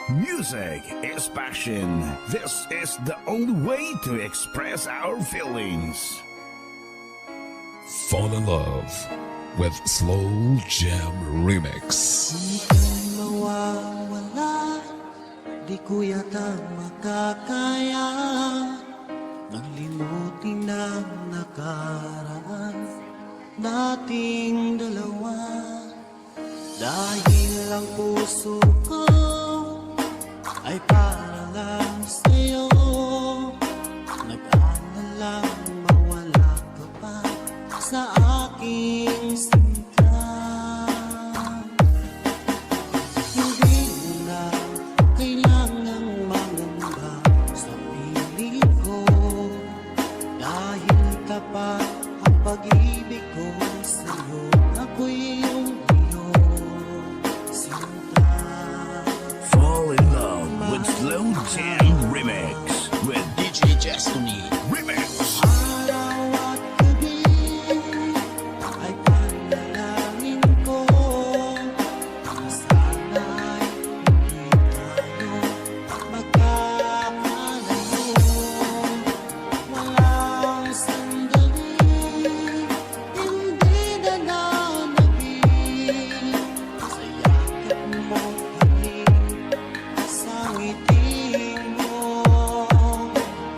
Music is passion. This is the only way to express our feelings. Fall in love with Slow Jam Remix. Di ka mawawala, di ko yata makakaya nang limutin ang nakaraan nating dalawa. Dahil ang puso ko ay para lang sa'yo, nag-aalalang mawala ka pa sa aking sinta. Hindi mo na kailangang mangamba sa piling ko, dahil tapat ang pag-ibig ko sa'yo. Ako'y iyong sinta. Fall in love with Slow Jam Remix with DJ Destiny Remix. Araw at gabi ay panalangin ko na sana'y hindi tayo magkakalayo. Walang sandali, hindi na nanabig sa yakap mo, halik sa ngiti mo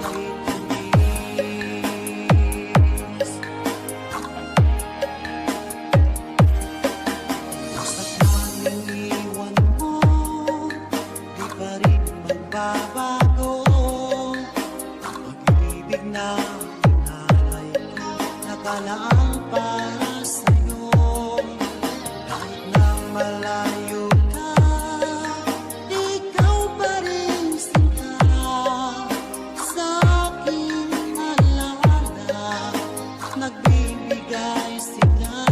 kay tamis. Basta't nanging iwan mo, di pa rin magbabago ang pag-ibig na inalay ko, nakalaang para sa'yo. Kahit na malayo ka, ikaw pa rin sinta sa aking alaala, nagbibigay sila.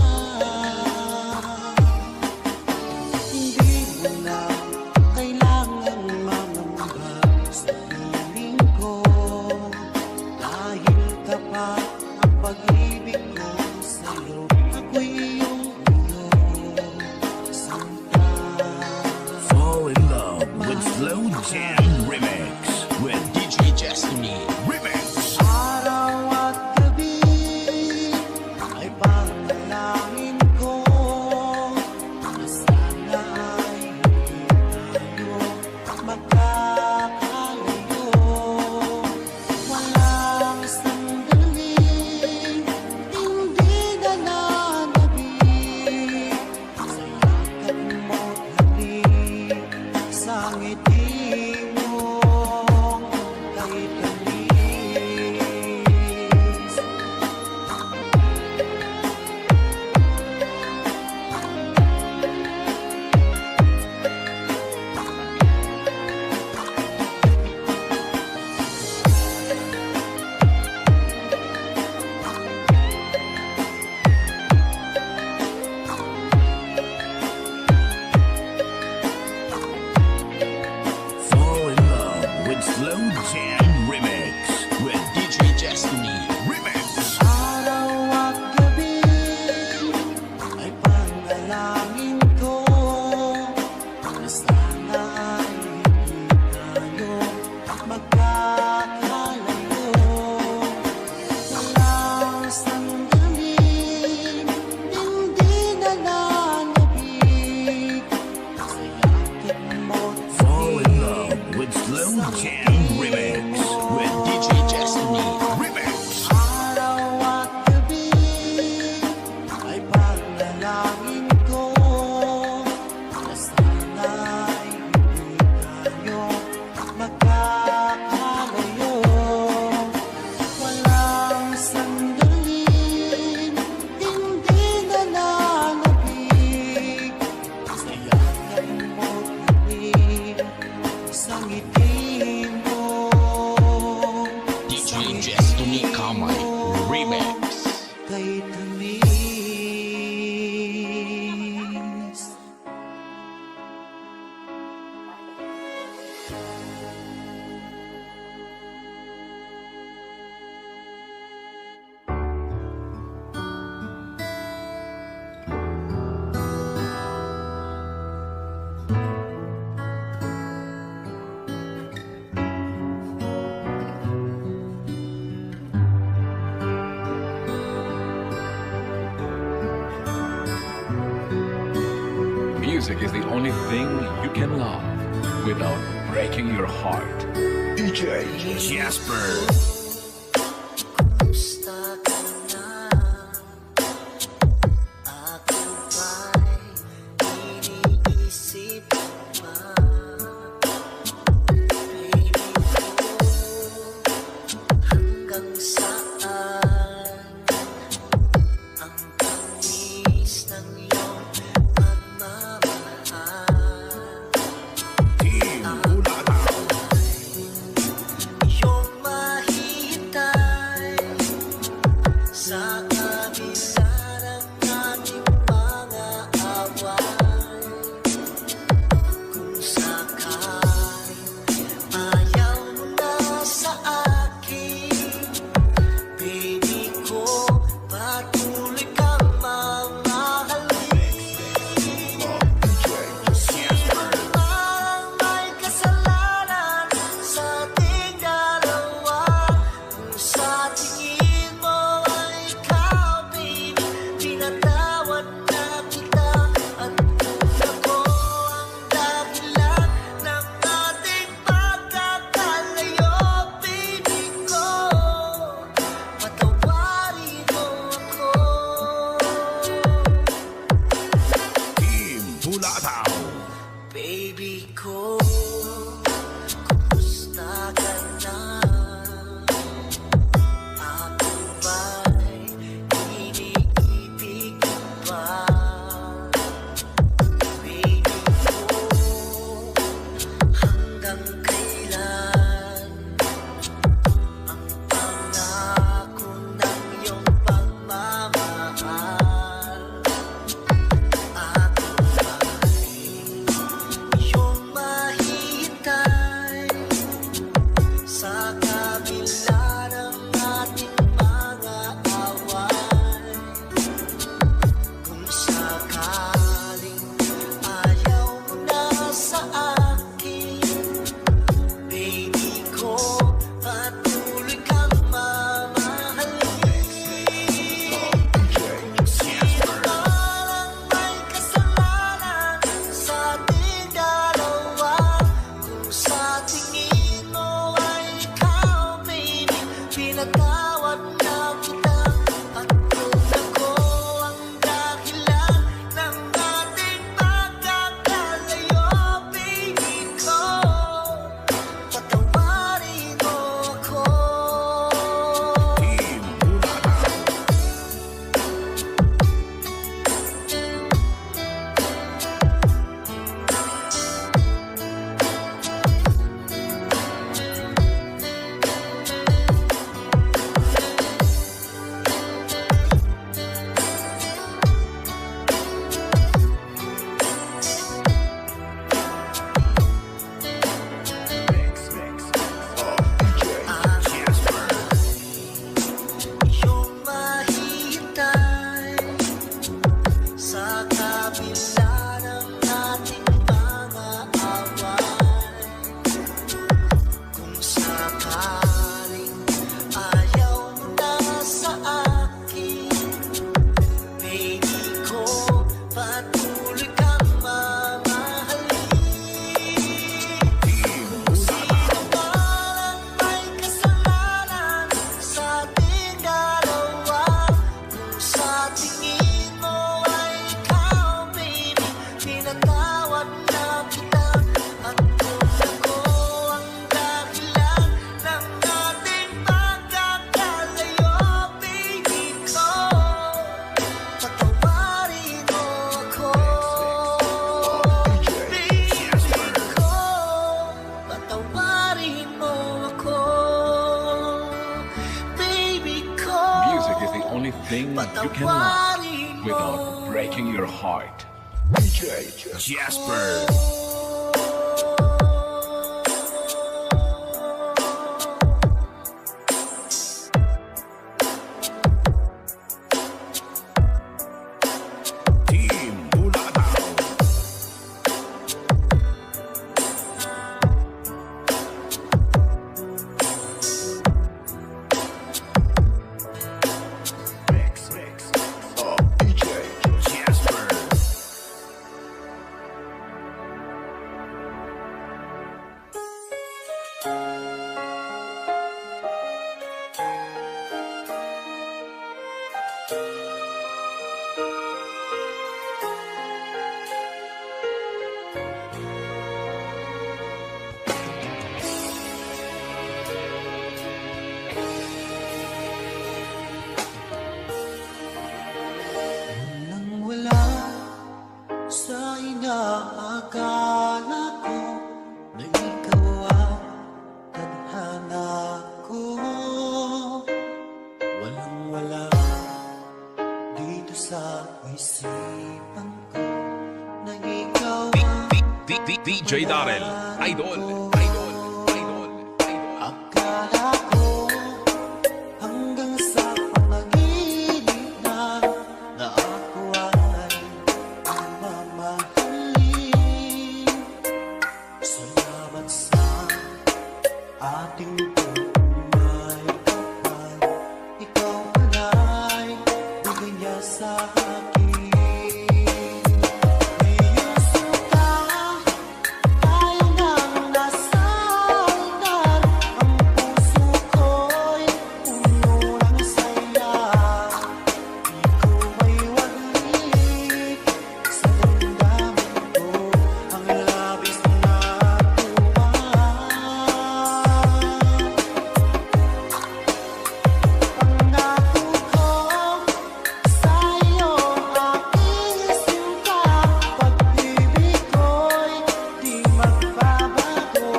Hindi mo na kailangang mangamba sa piling ko, dahil tapat ang pag-ibig ko sa'yo. Ako'y iyong sinta. Fall in love with Slow Jam Remix with DJ Destiny Remix. Araw at gabi ay panalangin ko na sana ay hindi tayo magkakalayo. Walang sandali, hindi na nanabig sa yakap mo't halik sa ngiti mo kay tamis. Fall in love with Slow Jam Remix with DJ Destiny Remix. Araw at gabi ay panalangin ko na sana ay hindi tayo magkakalayo. Walang sandali, hindi na nanabig sa yakap mo't Fall in love with Slow Jam Remix. Music is the only thing you can love without breaking your heart. DJ Jasper. Kumusta ka na? Ako ba'y iniisip mo ba? Baby ko, hanggang saan ang tamis ng iyong pagmamahal? Team Bulataw. Iyong mahihintay sa kabila ng ating mga away. Kung sakaling ayaw mo na sa akin, baby ko, patuloy kang mamahalin. Parang may kasalanan sa ating dalawa. Kung sa tingin mo ay ikaw, baby, pinatawad na kita. At kung ako ang dahilan ng ating pagkakalayo, baby ko, patawarin mo ako. Team Bulataw. Baby ko, kumusta ka na? Ako ba'y iniibig mo ba? Baby ko, hanggang kailan ang pangako ng iyong pagmamahal? Ako ba'y iyong mahihintay sa kabila ng ating mga away? Kung sakaling ayaw mo na sa akin, baby ko, patuloy kang mamahalin. Parang may kasalanan sa ating dalawa. Kung sa tingin mo ay ikaw, baby, pinatawad na kita. At kung ako ang dahilan ng ating pagkakalayo, baby ko, patawarin mo ako. Team Bulataw. Jasper. Iyong mahihintay sa kabila ng ating mga away. Kung sakaling ayaw mo na sa akin, baby ko, patuloy kang mamahalin. Team Bulataw. Parang may kasalanan sa ating dalawa. Kung sa tingin mo ay ikaw, baby, pinatawad na kita. At kung ako ang dahilan ng ating pagkakalayo, baby ko, patawarin mo ako. Baby ko, patawarin mo ako. Baby ko, Music is the only thing you can love patawarin mo. without breaking your heart. DJ Jasper. Team Bulataw. Akala ko na ikaw ang tadhana ko. Walang-wala dito sa isipan ko na ikaw ang DJ Darrell, idol. akala ko hanggang sa panaginip na ako ay mamahalin. Salamat sa ating pagmamay kapal. Ikaw pala'y bigay niya sa akin. Ngayong suka, tayo nang nasa altar. Ang puso ko'y puno ng saya. Di ko may waglit sa damdamin ko ang labis na tuwa. Pangako ko sa'yo aking sinta. Pag-ibig ko'y di magbabago.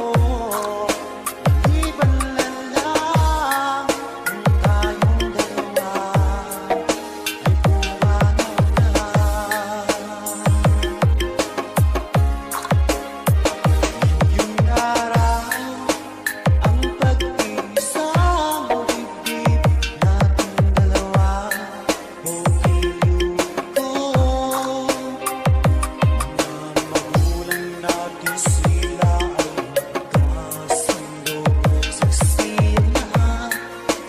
Maliban na lang kung tayong dalawa ay pumanan na. Yung araw ang pag-iisang dibdib nating dalawa. Pagiliw ko, mga magulang natin sila ay magkasundo. Saksiyan lahat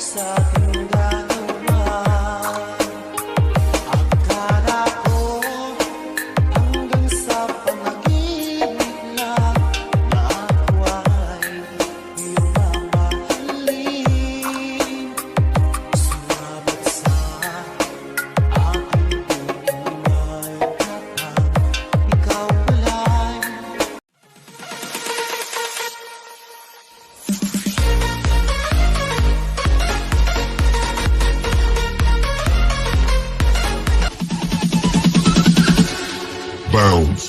sa ating dalawa. Akala ko hanggang sa panaginip lang na ako ay iyong mamahalin. Salamat sa aking pagmamay kapal. Ikaw pala'y Bounce.